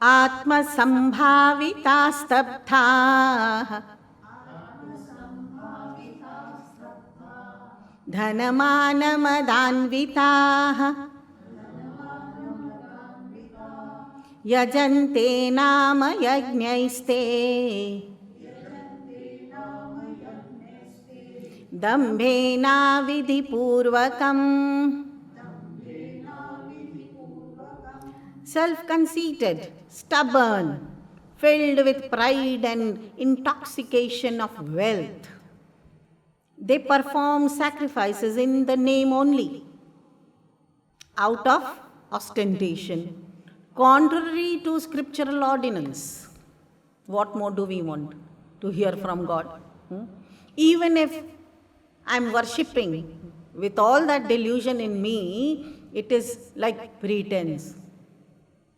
आत्मसम्भाविता स्तब्धाः धनमानमदान्विताः यजन्ते नाम यज्ञैस्ते दम्भेनाविधिपूर्वकम्. Self-conceited, stubborn, filled with pride and intoxication of wealth. They perform sacrifices in the name only, out of ostentation, contrary to scriptural ordinance. What more do we want to hear from God? Even if I'm worshipping with all that delusion in me, it is like pretense.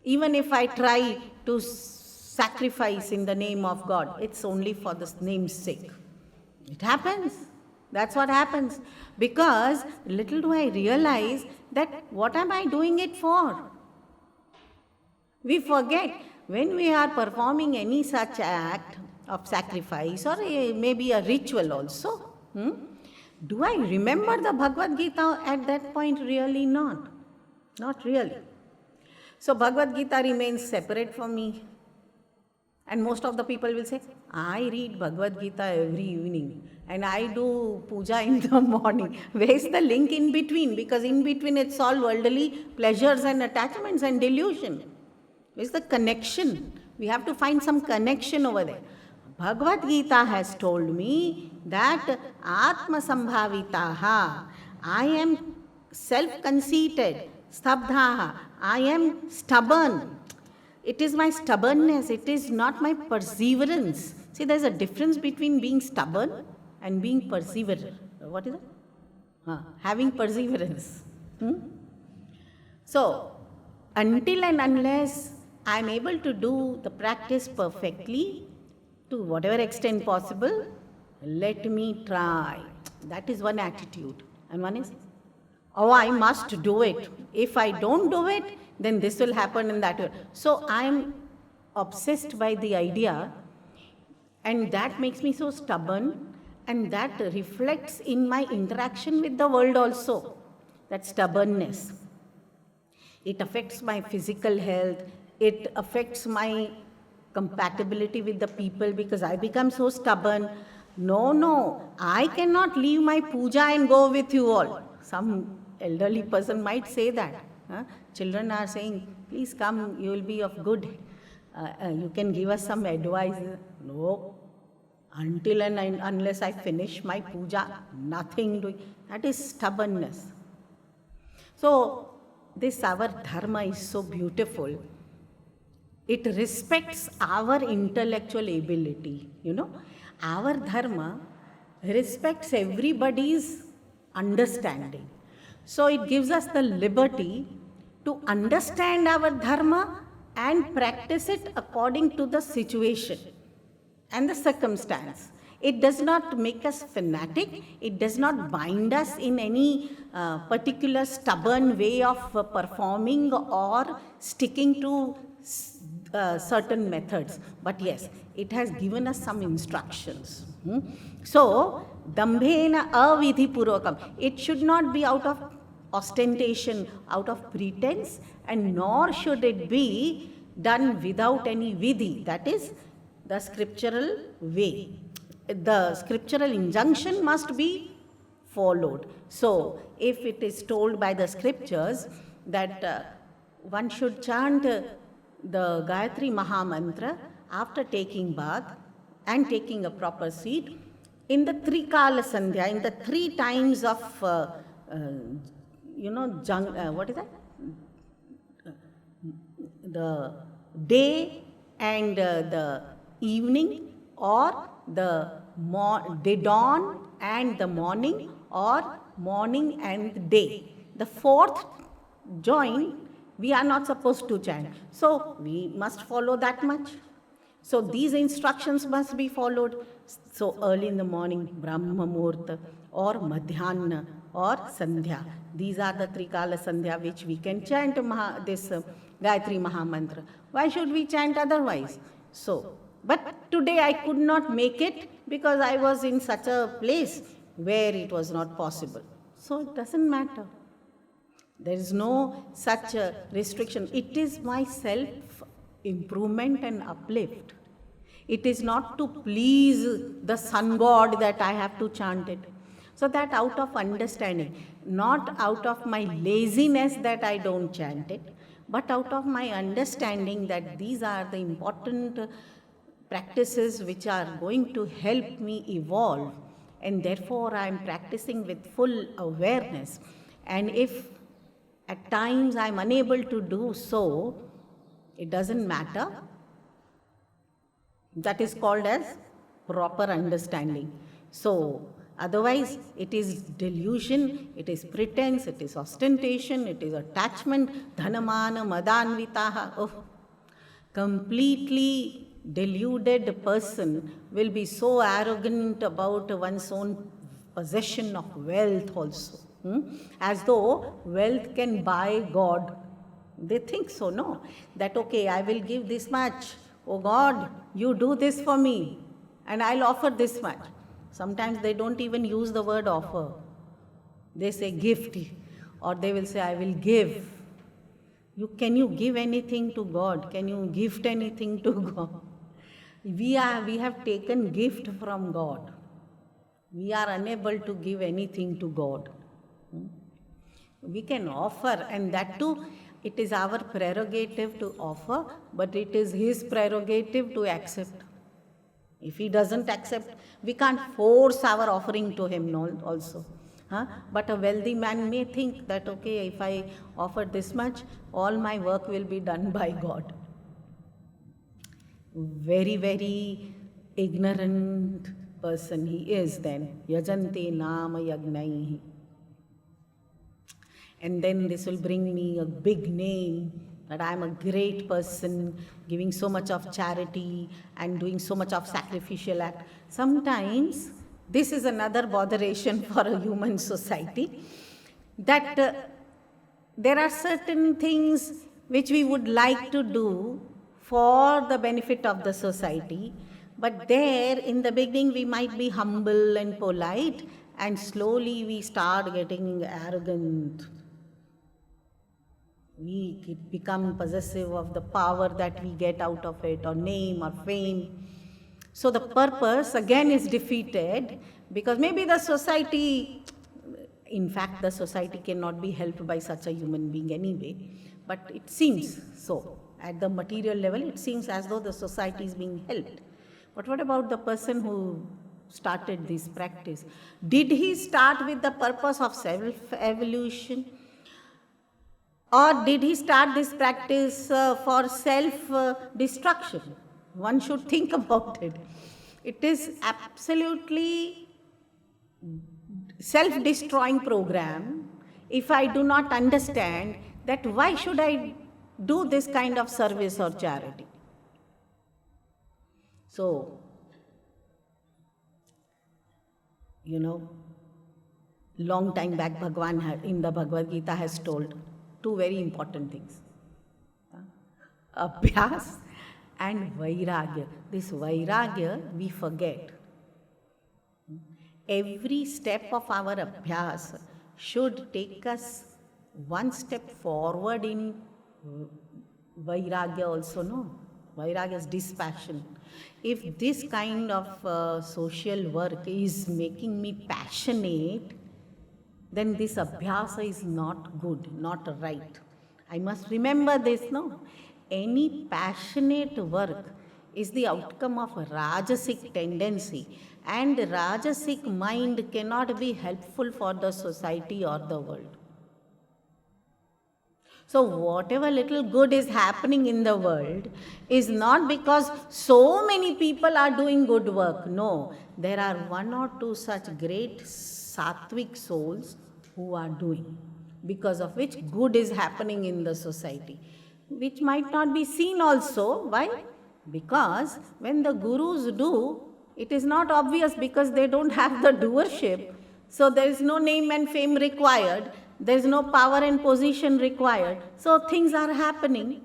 Even if I try to sacrifice in the name of God, it's only for the name's sake. It happens. That's what happens. Because little do I realize that what am I doing it for? We forget when we are performing any such act of sacrifice or maybe a ritual also. Do I remember the Bhagavad Gita at that point? Really not. Not really. So Bhagavad Gita remains separate from me. And most of the people will say, I read Bhagavad Gita every evening and I do puja in the morning. Where's the link in between? Because in between it's all worldly pleasures and attachments and delusion. Where's the connection? We have to find some connection over there. Bhagavad Gita has told me that Atma Sambhavitaha, I am self-conceited, stabdhaha, I am stubborn. It is my stubbornness, it is not my perseverance. See, there's a difference between being stubborn and being perseverer. What is it? Having perseverance. So, until and unless I am able to do the practice perfectly, to whatever extent possible, let me try. That is one attitude. And one is, oh, I must do it. If I don't do it, then this will happen and that will. So I'm obsessed by the idea, and that makes me so stubborn, and that reflects in my interaction with the world also, that stubbornness. It affects my physical health, it affects my compatibility with the people because I become so stubborn. No, I cannot leave my puja and go with you all. Some elderly person might say that. Children are saying, please come, you will be of good. You can give us some advice. No, until and unless I finish my puja, nothing doing. That is stubbornness. So, this our dharma is so beautiful. It respects our intellectual ability. Our dharma respects everybody's understanding. So it gives us the liberty to understand our dharma and practice it according to the situation and the circumstance. It does not make us fanatic. It does not bind us in any particular stubborn way of performing or sticking to certain methods. But yes, it has given us some instructions. So, dambhena avidhi purvakam. It should not be out of ostentation, out of pretense, and nor should it be done without any vidhi. That is the scriptural way. The scriptural injunction must be followed. So, if it is told by the scriptures that one should chant the Gayatri Mahamantra after taking bath and taking a proper seat in the three Kala Sandhya, in the 3 times of, what is that? The day and the evening, or the dawn and the morning, or morning and day. The 4th join we are not supposed to chant. So we must follow that much. So these instructions must be followed. So early in the morning, Brahma Muhurta, or Madhyana, or Sandhya. These are the 3 Kala Sandhya which we can chant this Gayatri Mahamantra. Why should we chant otherwise? So, but today I could not make it because I was in such a place where it was not possible. So it doesn't matter. There is no such a restriction. It is my self-improvement and uplift. It is not to please the sun god that I have to chant it. So that out of understanding, not out of my laziness that I don't chant it, but out of my understanding that these are the important practices which are going to help me evolve, and therefore I am practicing with full awareness. And if at times I am unable to do so, it doesn't matter. That is called as proper understanding. So, otherwise it is delusion, it is pretense, it is ostentation, it is attachment, dhanamana madanvitaha. Oh, completely deluded person will be so arrogant about one's own possession of wealth also. As though wealth can buy God. They think so, no? That okay, I will give this much. Oh God, you do this for me and I'll offer this much. Sometimes they don't even use the word offer. They say gift, or they will say I will give. Can you give anything to God? Can you gift anything to God? We have taken gift from God. We are unable to give anything to God. We can offer, and that too, it is our prerogative to offer, but it is His prerogative to accept. If He doesn't accept, we can't force our offering to Him also. But a wealthy man may think that, okay, if I offer this much, all my work will be done by God. Very, very ignorant person he is then. Yajante nama yagnaihi. And then this will bring me a big name, that I am a great person, giving so much of charity and doing so much of sacrificial act. Sometimes this is another botheration for a human society, that there are certain things which we would like to do for the benefit of the society, but there in the beginning we might be humble and polite, and slowly we start getting arrogant. We become possessive of the power that we get out of it, or name or fame. So the purpose again is defeated, because maybe the society, in fact the society cannot be helped by such a human being anyway, but it seems so. At the material level, it seems as though the society is being helped. But what about the person who started this practice? Did he start with the purpose of self-evolution? Or did he start this practice for self-destruction? One should think about it. It is absolutely self-destroying program if I do not understand that why should I do this kind of service or charity. So, long time back Bhagavan in the Bhagavad Gita has told two very important things. Abhyas and Vairagya. This Vairagya we forget. Every step of our Abhyas should take us one step forward in Vairagya also, no? Vairagya is dispassion. If this kind of social work is making me passionate, then this abhyasa is not good, not right. I must remember this, no? Any passionate work is the outcome of a rajasic tendency, and rajasic mind cannot be helpful for the society or the world. So whatever little good is happening in the world is not because so many people are doing good work. No, there are one or two such great sattvic souls who are doing, because of which good is happening in the society, which might not be seen also. Why? Because when the gurus do, it is not obvious, because they don't have the doership. So there is no name and fame required. There is no power and position required. So things are happening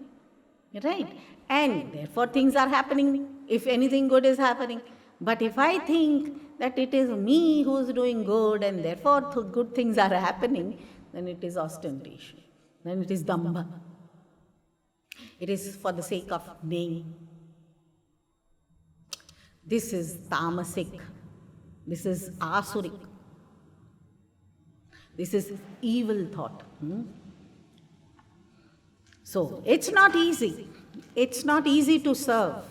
Right? And therefore things are happening, if anything good is happening. But if I think that it is me who is doing good and therefore good things are happening, then it is ostentation. Then it is dambha. It is for the sake of name. This is tamasic. This is asuric. This is evil thought. So, it's not easy. It's not easy to serve.